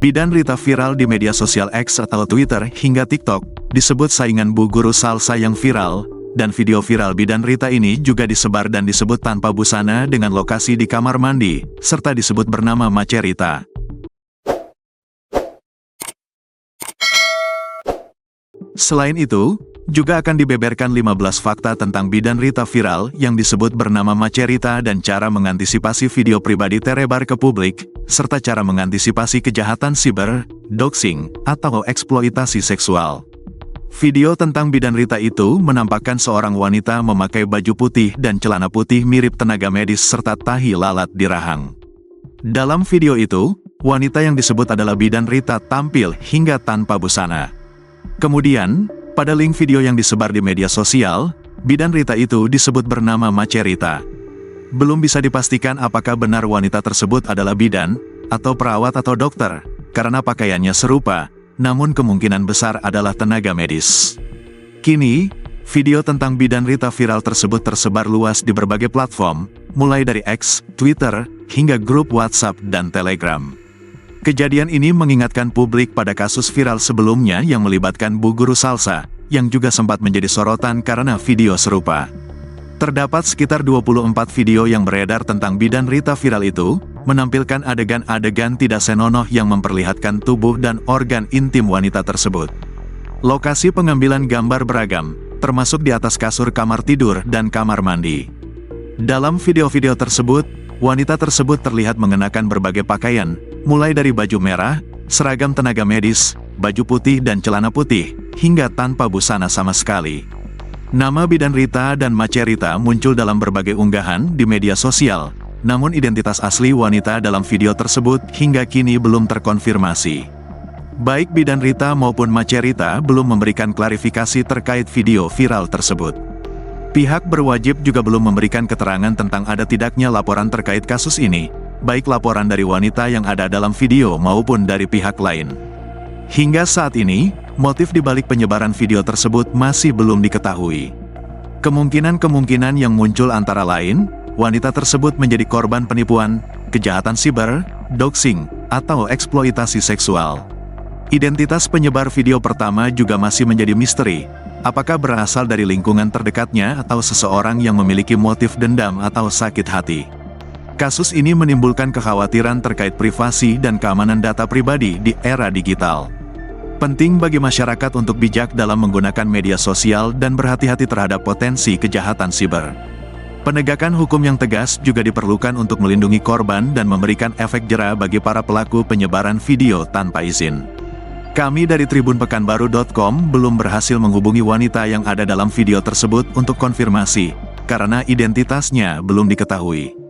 Bidan Rita viral di media sosial X atau Twitter hingga TikTok, disebut saingan Bu Guru Salsa yang viral, dan video viral Bidan Rita ini juga disebar dan disebut tanpa busana dengan lokasi di kamar mandi, serta disebut bernama Macerita. Selain itu, juga akan dibeberkan 15 fakta tentang Bidan Rita viral yang disebut bernama Macerita dan cara mengantisipasi video pribadi terebar ke publik, serta cara mengantisipasi kejahatan siber, doxing, atau eksploitasi seksual. Video tentang Bidan Rita itu menampakkan seorang wanita memakai baju putih dan celana putih mirip tenaga medis serta tahi lalat di rahang. Dalam video itu, wanita yang disebut adalah Bidan Rita tampil hingga tanpa busana. Kemudian, pada link video yang disebar di media sosial, Bidan Rita itu disebut bernama Macerita. Belum bisa dipastikan apakah benar wanita tersebut adalah bidan, atau perawat atau dokter, karena pakaiannya serupa, namun kemungkinan besar adalah tenaga medis. Kini, video tentang Bidan Rita viral tersebut tersebar luas di berbagai platform, mulai dari X, Twitter, hingga grup WhatsApp dan Telegram. Kejadian ini mengingatkan publik pada kasus viral sebelumnya yang melibatkan Bu Guru Salsa, yang juga sempat menjadi sorotan karena video serupa. Terdapat sekitar 24 video yang beredar tentang Bidan Rita viral itu, menampilkan adegan-adegan tidak senonoh yang memperlihatkan tubuh dan organ intim wanita tersebut. Lokasi pengambilan gambar beragam, termasuk di atas kasur kamar tidur dan kamar mandi. Dalam video-video tersebut, wanita tersebut terlihat mengenakan berbagai pakaian, mulai dari baju merah, seragam tenaga medis, baju putih dan celana putih, hingga tanpa busana sama sekali. Nama Bidan Rita dan Macerita muncul dalam berbagai unggahan di media sosial, namun identitas asli wanita dalam video tersebut hingga kini belum terkonfirmasi. Baik Bidan Rita maupun Macerita belum memberikan klarifikasi terkait video viral tersebut. Pihak berwajib juga belum memberikan keterangan tentang ada tidaknya laporan terkait kasus ini, baik laporan dari wanita yang ada dalam video maupun dari pihak lain. Hingga saat ini, motif dibalik penyebaran video tersebut masih belum diketahui. Kemungkinan-kemungkinan yang muncul antara lain, wanita tersebut menjadi korban penipuan, kejahatan siber, doxing, atau eksploitasi seksual. Identitas penyebar video pertama juga masih menjadi misteri. Apakah berasal dari lingkungan terdekatnya atau seseorang yang memiliki motif dendam atau sakit hati? Kasus ini menimbulkan kekhawatiran terkait privasi dan keamanan data pribadi di era digital. Penting bagi masyarakat untuk bijak dalam menggunakan media sosial dan berhati-hati terhadap potensi kejahatan siber. Penegakan hukum yang tegas juga diperlukan untuk melindungi korban dan memberikan efek jera bagi para pelaku penyebaran video tanpa izin. Kami dari tribunpekanbaru.com belum berhasil menghubungi wanita yang ada dalam video tersebut untuk konfirmasi, karena identitasnya belum diketahui.